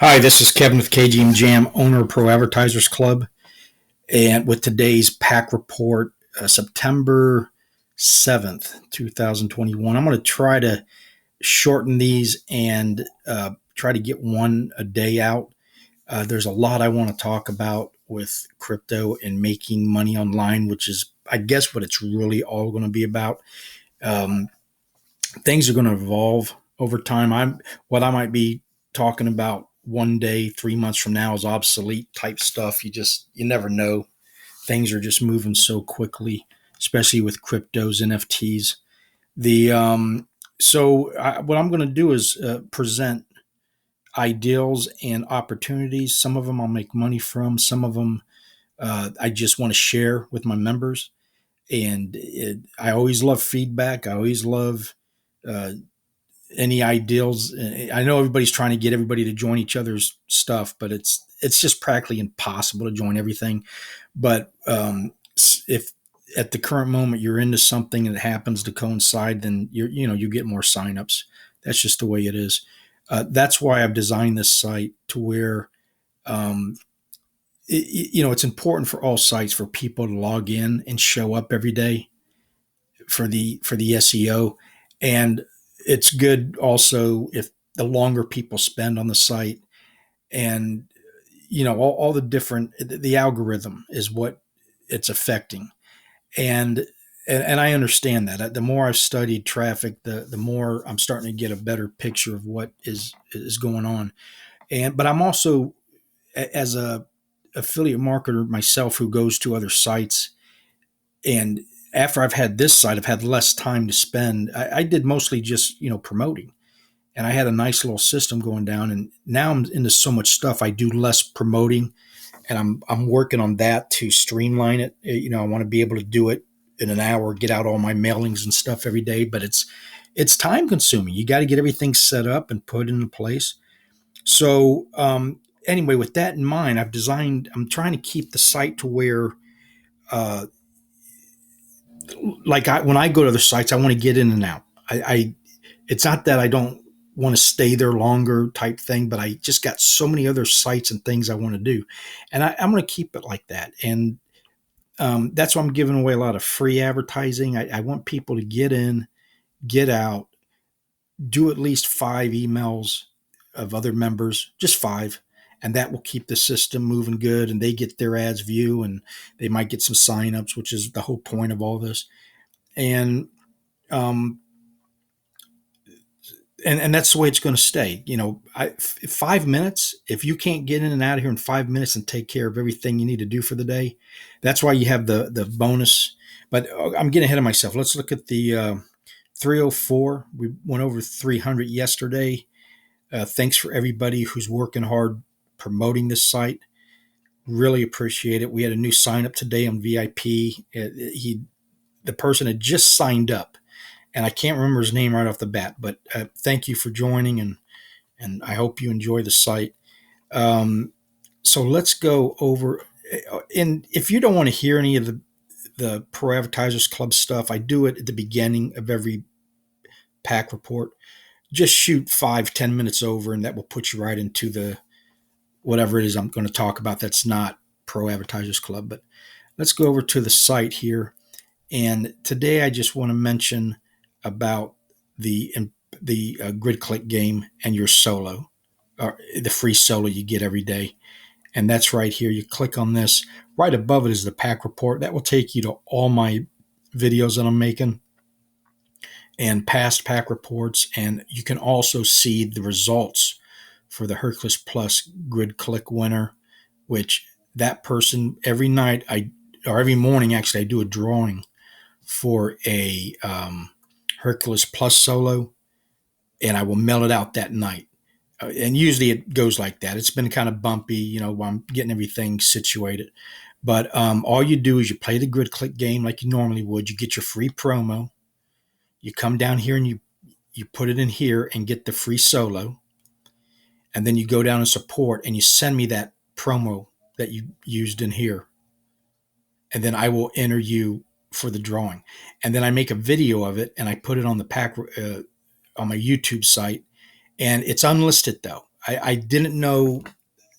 Hi, this is Kevin with KGM Jam, owner of Pro Advertisers Club, and with today's PAC report, September 7th, 2021. I'm going to try to shorten these and try to get one a day out. There's a lot I want to talk about with crypto and making money online, which is, I guess, what it's really all going to be about. Um, Things are going to evolve over time. What I might be talking about one day, 3 months from now is obsolete type stuff. You never know. Things are just moving so quickly, especially with cryptos, NFTs. The what I'm going to do is present ideals and opportunities. Some of them I'll make money from. Some of them I just want to share with my members. I always love feedback. I always love uh, any ideals. I know everybody's trying to get everybody to join each other's stuff, but it's just practically impossible to join everything. But if at the current moment you're into something and it happens to coincide, then you get more signups. That's just the way it is. That's why I've designed this site to where um, it's important for all sites for people to log in and show up every day for the SEO, and it's good also if the longer people spend on the site, and all the different the algorithm is what it's affecting, and and I understand that. The more I've studied traffic, the more I'm starting to get a better picture of what is going on. But I'm also, as a affiliate marketer myself who goes to other sites, and after I've had this site, I've had less time to spend. I did mostly just promoting, and I had a nice little system going down. And now I'm into so much stuff. I do less promoting, and I'm working on that to streamline it. I want to be able to do it in an hour, get out all my mailings and stuff every day. But it's time consuming. You got to get everything set up and put into place. So anyway, with that in mind, I'm trying to keep the site to where. Uh, when I go to other sites, I want to get in and out. It's not that I don't want to stay there longer type thing, but I just got so many other sites and things I want to do, and I'm going to keep it like that. And that's why I'm giving away a lot of free advertising. I want people to get in, get out, do at least 5 emails of other members, just five, and that will keep the system moving good. And they get their ads view, and they might get some signups, which is the whole point of all this. And um, and that's the way it's going to stay. 5 minutes. If you can't get in and out of here in 5 minutes and take care of everything you need to do for the day, that's why you have the bonus. But I'm getting ahead of myself. Let's look at the 304. We went over 300 yesterday. Thanks for everybody who's working hard promoting this site. Really appreciate it. We had a new sign up today on VIP. The person had just signed up, and I can't remember his name right off the bat. But thank you for joining, and I hope you enjoy the site. So let's go over. And if you don't want to hear any of the Pro Advertisers Club stuff, I do it at the beginning of every PAC report. Just shoot 5-10 minutes over, and that will put you right into the whatever it is I'm going to talk about. That's not Pro Advertisers Club, but let's go over to the site here. And today I just want to mention about the grid click game and your solo, or the free solo you get every day. And that's right here. You click on this. Right above it is the PAC report. That will take you to all my videos that I'm making and past PAC reports. And you can also see the results for the Hercules Plus grid click winner, which that person every night or every morning actually I do a drawing for a Hercules Plus solo, and I will mail it out that night. And usually it goes like that. It's been kind of bumpy, while I'm getting everything situated. But all you do is you play the grid click game like you normally would. You get your free promo. You come down here and you put it in here and get the free solo. And then you go down and support and you send me that promo that you used in here. And then I will enter you for the drawing. And then I make a video of it and I put it on the PAC on my YouTube site. And it's unlisted though. I didn't know.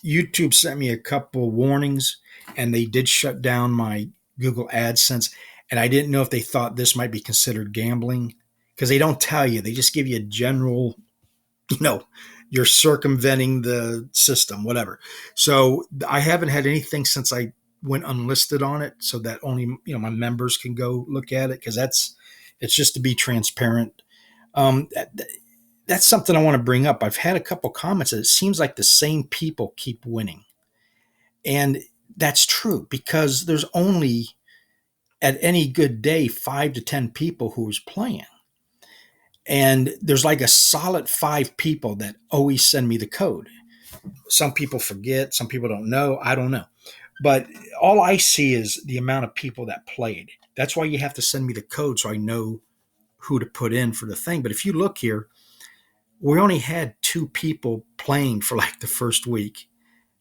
YouTube sent me a couple warnings, and they did shut down my Google AdSense. And I didn't know if they thought this might be considered gambling, because they don't tell you. They just give you a general, you know, you're circumventing the system, whatever. So I haven't had anything since I went unlisted on it, so that only my members can go look at it, because it's just to be transparent. Um, that's something I want to bring up. I've had a couple comments that it seems like the same people keep winning. And that's true, because there's only at any good day 5 to 10 people who's playing. And there's like a solid 5 people that always send me the code. Some people forget, some people don't know. I don't know. But all I see is the amount of people that played. That's why you have to send me the code so I know who to put in for the thing. But if you look here, we only had 2 people playing for like the first week,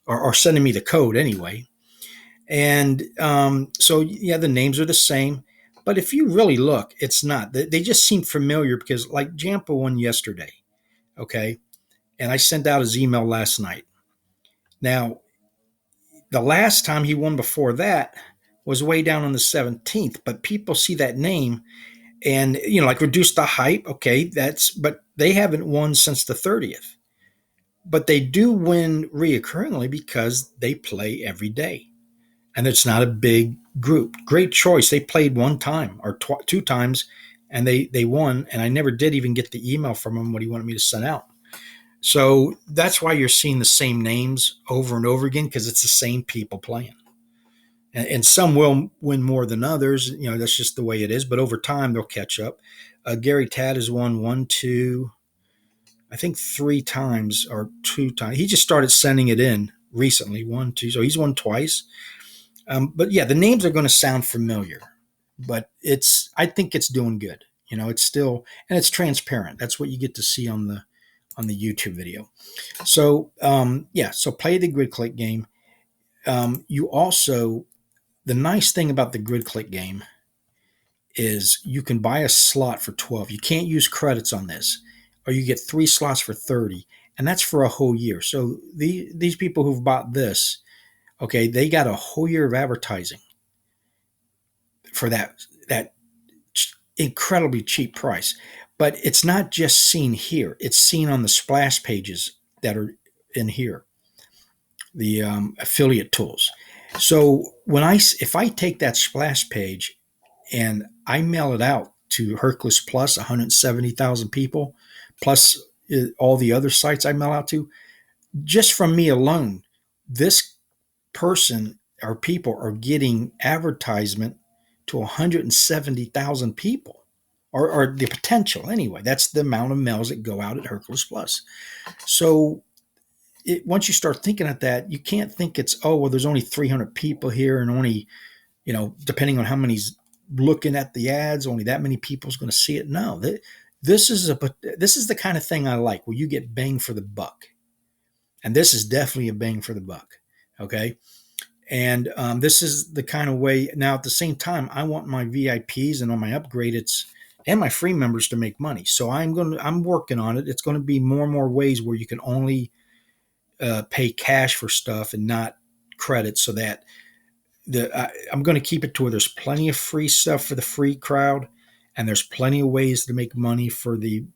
or sending me the code anyway. And so, yeah, the names are the same. But if you really look, it's not. They just seem familiar, because like Jampa won yesterday. Okay. And I sent out his email last night. Now, the last time he won before that was way down on the 17th, but people see that name and, like reduce the hype. Okay. But they haven't won since the 30th. But they do win reoccurringly because they play every day. And it's not a big group. Great choice. They played one time or 2 times, and they won. And I never did even get the email from him what he wanted me to send out. So that's why you're seeing the same names over and over again, because it's the same people playing. And some will win more than others. That's just the way it is. But over time, they'll catch up. Gary Tad has won 1, 2, I think 3 times or 2 times. He just started sending it in recently, 1, 2. So he's won twice. But yeah, the names are going to sound familiar, but I think it's doing good. It's still, and it's transparent. That's what you get to see on the YouTube video. So so play the grid click game. You also, the nice thing about the grid click game is you can buy a slot for 12. You can't use credits on this, or you get 3 slots for 30, and that's for a whole year. So these people who've bought this, okay, they got a whole year of advertising for that incredibly cheap price. But it's not just seen here; it's seen on the splash pages that are in here, the affiliate tools. So if I take that splash page and I mail it out to Hercules Plus, 170,000 people, plus all the other sites I mail out to, just from me alone, this person or people are getting advertisement to 170,000 people, or the potential anyway. That's the amount of mails that go out at Hercules Plus. So once you start thinking at that, you can't think it's, oh, well, there's only 300 people here, and only, depending on how many's looking at the ads, only that many people is going to see it. No, this is the kind of thing I like, where you get bang for the buck. And this is definitely a bang for the buck. Okay. And this is the kind of way. Now, at the same time, I want my VIPs and all my upgradeds and my free members to make money. So I'm working on it. It's going to be more and more ways where you can only pay cash for stuff and not credits, so that I'm going to keep it to where there's plenty of free stuff for the free crowd, and there's plenty of ways to make money for the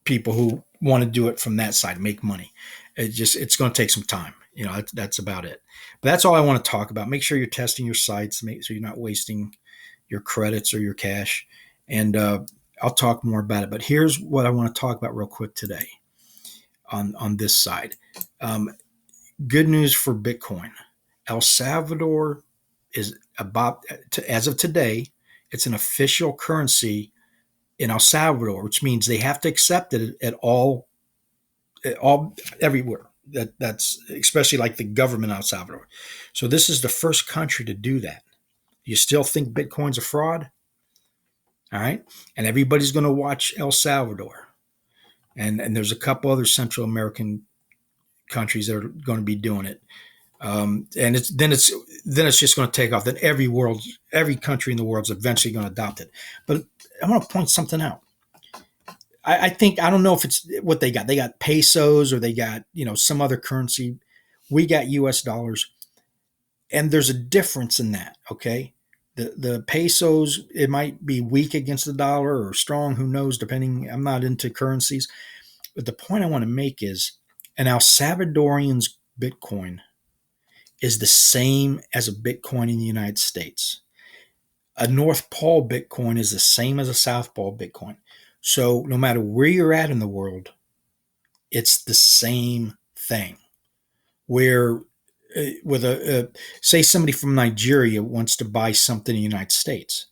people who want to do it from that side, make money. It's going to take some time. That's about it. But that's all I want to talk about. Make sure you're testing your sites, make sure you're not wasting your credits or your cash. And I'll talk more about it. But here's what I want to talk about real quick today on this side. Good news for Bitcoin. El Salvador is about, as of today, it's an official currency in El Salvador, which means they have to accept it at all everywhere. That's especially like the government of El Salvador. So this is the first country to do that. You still think Bitcoin's a fraud? All right. And everybody's going to watch El Salvador. And there's a couple other Central American countries that are going to be doing it. And it's just going to take off. Then every country in the world is eventually going to adopt it. But I want to point something out. I think, I don't know if it's what they got. They got pesos or they got, some other currency. We got US dollars. And there's a difference in that. Okay. The pesos, it might be weak against the dollar or strong, who knows, depending. I'm not into currencies. But the point I want to make is an El Salvadorian's Bitcoin is the same as a Bitcoin in the United States. A North Pole Bitcoin is the same as a South Pole Bitcoin. So no matter where you're at in the world, it's the same thing. Where with say somebody from Nigeria wants to buy something in the United States,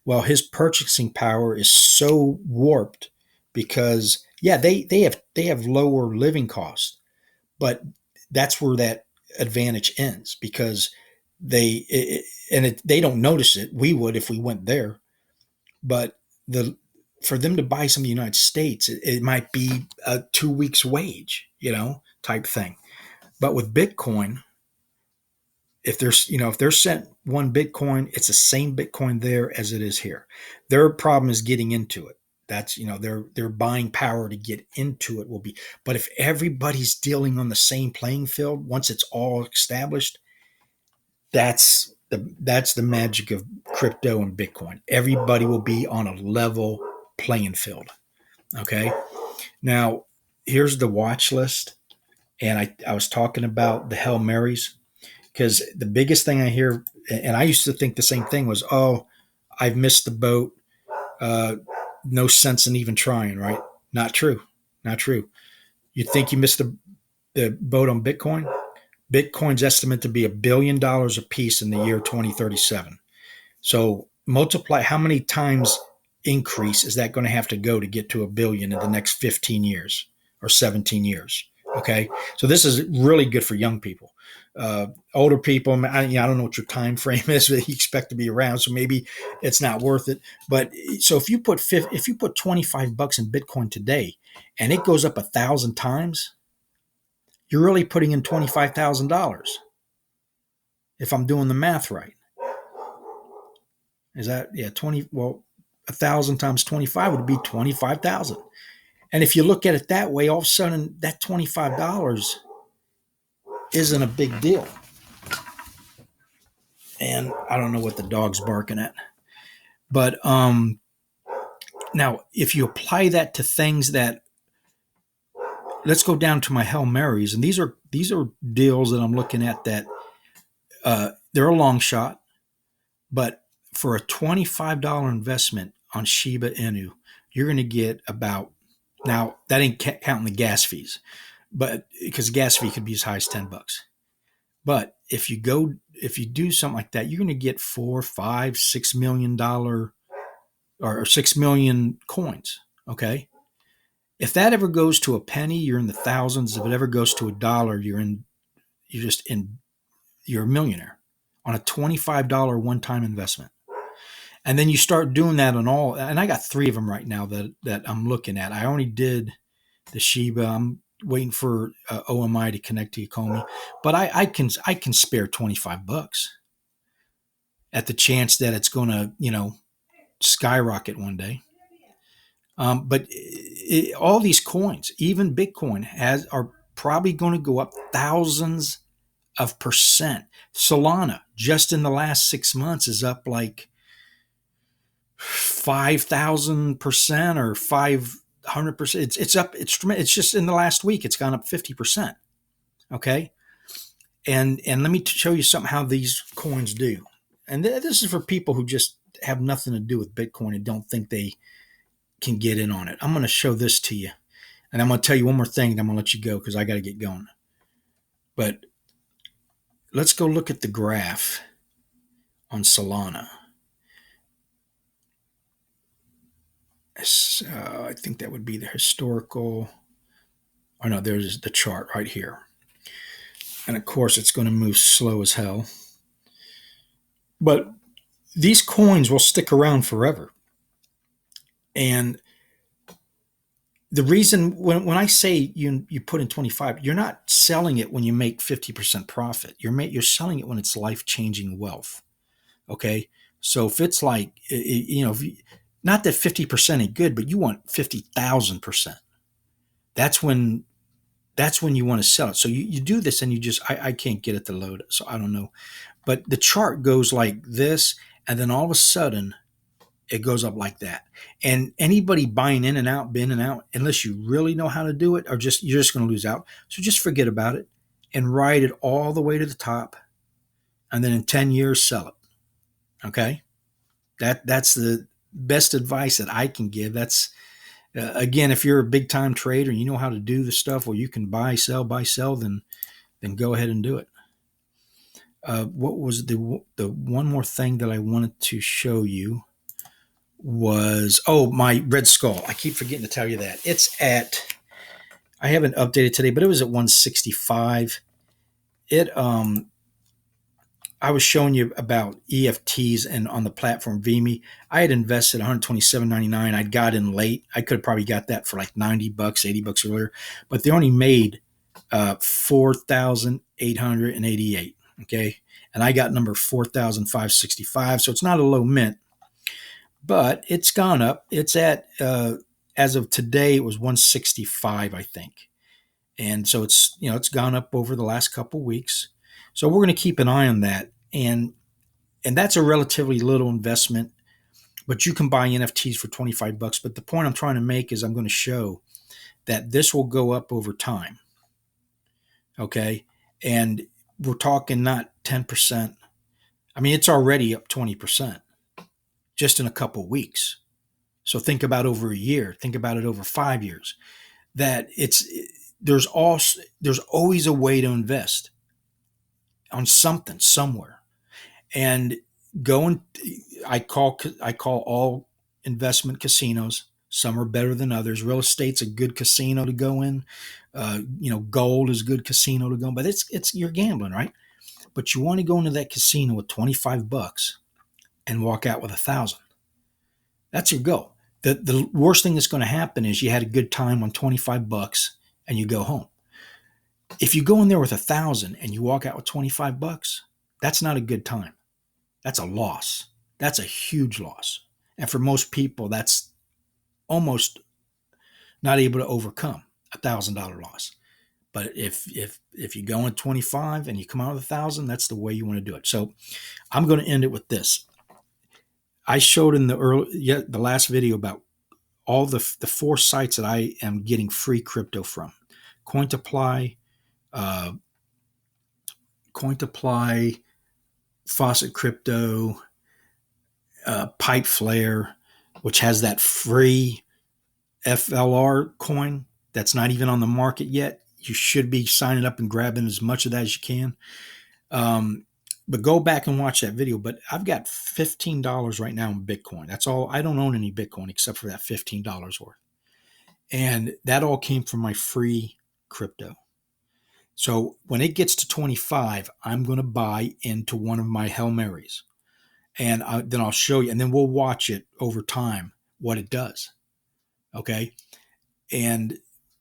well, his purchasing power is so warped because they have lower living costs, but that's where that advantage ends because they don't notice it. We would if we went there, but the for them to buy some in the United States, it might be a 2 weeks wage, type thing. But with Bitcoin, if they're sent one Bitcoin, it's the same Bitcoin there as it is here. Their problem is getting into it. That's their buying power to get into it will be. But if everybody's dealing on the same playing field, once it's all established, that's the magic of crypto and Bitcoin. Everybody will be on a level playing field. Okay. Now here's the watch list, and I was talking about the Hail Marys. Because the biggest thing I hear, and I used to think the same thing, was, oh, I've missed the boat. No sense in even trying, right? Not true. Not true. You think you missed the boat on Bitcoin? Bitcoin's estimate to be $1 billion a piece in the year 2037. So multiply how many times increase is that going to have to go to get to $1 billion in the next 15 years or 17 years? Okay. So this is really good for young people. Older people, I don't know what your time frame is that you expect to be around, so maybe it's not worth it. But so if you put $25 in Bitcoin today, and it goes up 1,000 times, you're really putting in $25,000. If I'm doing the math right, is that 20? Well, 1,000 times 25 would be 25,000. And if you look at it that way, all of a sudden that $25 isn't a big deal. And I don't know what the dog's barking at. But now, if you apply that to things that, let's go down to my Hail Marys, and these are deals that I'm looking at that they're a long shot, but for a $25 investment on Shiba Inu, you're going to get about, now that ain't counting the gas fees, but because gas fee could be as high as $10. But if you do something like that, you're going to get $4, $5, $6 million or 6 million coins. Okay. If that ever goes to a penny, you're in the thousands. If it ever goes to $1, you're a millionaire on a $25 one-time investment. And then you start doing that on all, and I got 3 of them right now that I'm looking at. I only did the Shiba. I'm waiting for OMI to connect to Ecomi, but I can spare $25 at the chance that it's going to, skyrocket one day. But all these coins, even Bitcoin, are probably going to go up thousands of percent. Solana, just in the last 6 months, is up like 5,000% or 500%. It's up. It's just in the last week, it's gone up 50%. Okay, and let me show you something how these coins do. And this is for people who just have nothing to do with Bitcoin and don't think they can get in on it. I'm going to show this to you, and I'm going to tell you one more thing, and I'm going to let you go because I got to get going. But let's go look at the graph on Solana. I think that would be the historical. Oh no, there's the chart right here. And of course, it's going to move slow as hell. But these coins will stick around forever. And the reason when I say you put in 25, you're not selling it when you make 50% profit. You're selling it when it's life-changing wealth. Okay, so if it's like Not that 50% ain't good, but you want 50,000%. That's when you want to sell it. So you do this and you just, I can't get it to load. So I don't know. But the chart goes like this, and then all of a sudden it goes up like that. And anybody buying in and out, in and out, unless you really know how to do it, or you're just going to lose out. So just forget about it and ride it all the way to the top, and then in 10 years sell it. Okay, that's the best advice that I can give. That's again, if you're a big time trader and you know how to do the stuff where you can buy, sell, then go ahead and do it. What was the one more thing that I wanted to show you was, my Red Skull. I keep forgetting to tell you that. I haven't updated today, but it was at 165. I was showing you about EFTs and on the platform VMe. I had invested $127.99. I got in late. I could have probably got that for like $90, $80 earlier, but they only made 4,888. Okay. And I got number 4,565. So it's not a low mint, but it's gone up. It's at, as of today, it was 165, I think. And so it's gone up over the last couple weeks. So we're going to keep an eye on that. And that's a relatively little investment, but you can buy NFTs for $25. But the point I'm trying to make is I'm going to show that this will go up over time. Okay. And we're talking not 10%. I mean, it's already up 20% just in a couple weeks. So think about over a year, think about it over 5 years, that there's always a way to invest on something somewhere. And I call all investment casinos. Some are better than others. Real estate's a good casino to go in. Gold is a good casino to go in, but you're gambling, right? But you want to go into that casino with $25 and walk out with 1,000. That's your goal. The worst thing that's going to happen is you had a good time on $25 and you go home. If you go in there with 1,000 and you walk out with $25, that's not a good time. That's a loss. That's a huge loss. And for most people, that's almost not able to overcome $1,000 loss. But if you go in 25 and you come out with 1,000, that's the way you want to do it. So I'm going to end it with this. I showed in the last video about all the 4 sites that I am getting free crypto from: Cointiply, Faucet Crypto, Pipe Flare, which has that free FLR coin that's not even on the market yet. You should be signing up and grabbing as much of that as you can. But go back and watch that video. But I've got $15 right now in Bitcoin. That's all. I don't own any Bitcoin except for that $15 worth. And that all came from my free crypto. So when it gets to 25, I'm going to buy into one of my Hail Marys. And then I'll show you. And then we'll watch it over time, what it does. Okay. And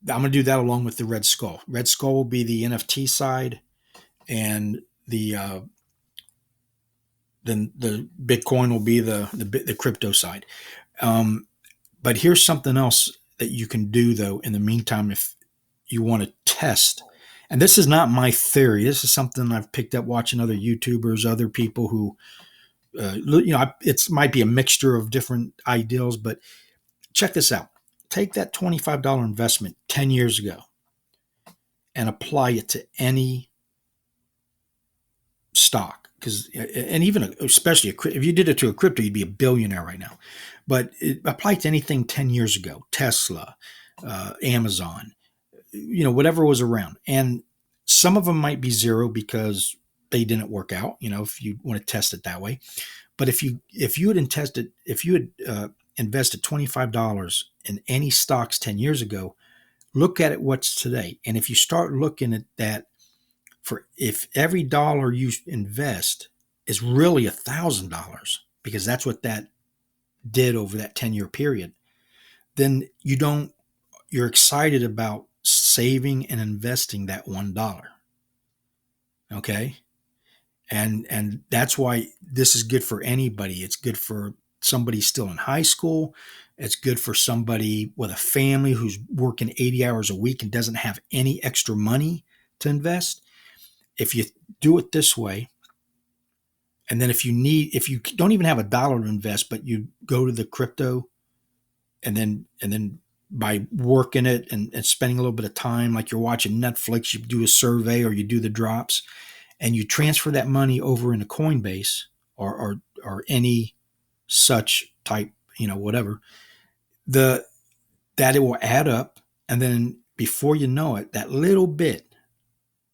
I'm going to do that along with the Red Skull. Red Skull will be the NFT side, and then the Bitcoin will be the crypto side. But here's something else that you can do, though, in the meantime, if you want to test. And this is not my theory. This is something I've picked up watching other YouTubers, other people who, it might be a mixture of different ideals, but check this out. Take that $25 investment 10 years ago and apply it to any stock. And even especially if you did it to a crypto, you'd be a billionaire right now. But apply it to anything 10 years ago: Tesla, Amazon, whatever was around. And some of them might be zero because they didn't work out, if you want to test it that way. But if you had invested $25 in any stocks 10 years ago, look at it what's today. And if you start looking at that, if every dollar you invest is really $1,000, because that's what that did over that 10-year period, then you're excited about saving and investing that $1. Okay. And that's why this is good for anybody. It's good for somebody still in high school. It's good for somebody with a family who's working 80 hours a week and doesn't have any extra money to invest. If you do it this way, and then if you don't even have a dollar to invest, but you go to the crypto and then by working it and spending a little bit of time, like you're watching Netflix, you do a survey or you do the drops, and you transfer that money over into Coinbase or any such type, whatever, the that it will add up, and then before you know it, that little bit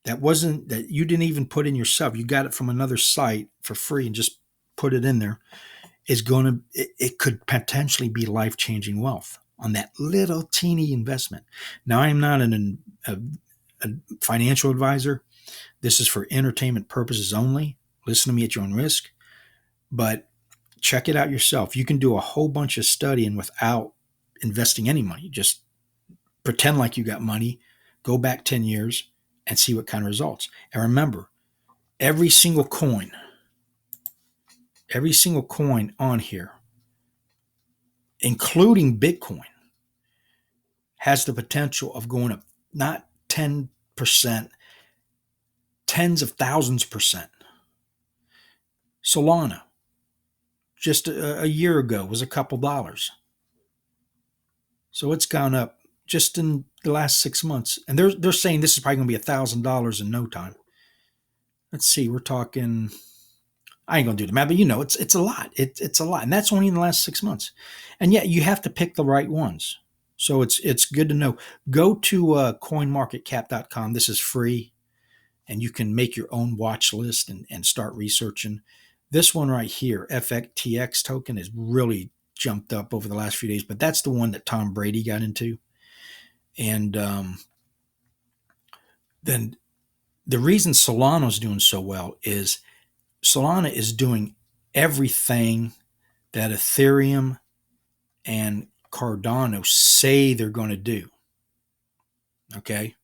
that you didn't even put in yourself, you got it from another site for free and just put it in there, it could potentially be life-changing wealth on that little teeny investment. Now, I am not a financial advisor. This is for entertainment purposes only. Listen to me at your own risk, but check it out yourself. You can do a whole bunch of studying without investing any money. Just pretend like you got money, go back 10 years and see what kind of results. And remember, every single coin on here, including Bitcoin, has the potential of going up not 10%, tens of thousands percent. Solana, just a year ago, was a couple dollars. So it's gone up just in the last 6 months. And they're saying this is probably going to be $1,000 in no time. Let's see, we're talking, I ain't going to do the math, but it's a lot. It's a lot. And that's only in the last 6 months. And yet you have to pick the right ones. So it's good to know. Go to coinmarketcap.com. This is free. And you can make your own watch list and start researching. This one right here, FXTX token, has really jumped up over the last few days, but that's the one that Tom Brady got into. And then the reason Solana is doing so well is Solana is doing everything that Ethereum and Cardano say they're going to do. Okay.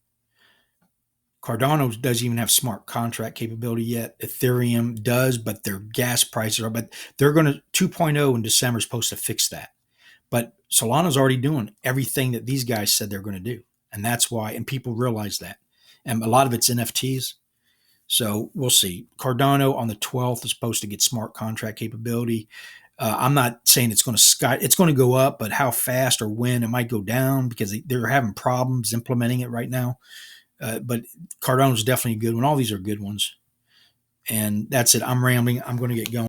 Cardano doesn't even have smart contract capability yet. Ethereum does, but their gas prices are, but they're going to 2.0 in December is supposed to fix that. But Solana's already doing everything that these guys said they're going to do. And that's why, and people realize that. And a lot of it's NFTs. So we'll see. Cardano on the 12th is supposed to get smart contract capability. I'm not saying it's going to go up, but how fast or when it might go down because they're having problems implementing it right now. But Cardano is definitely a good one. All these are good ones. And that's it. I'm rambling. I'm going to get going.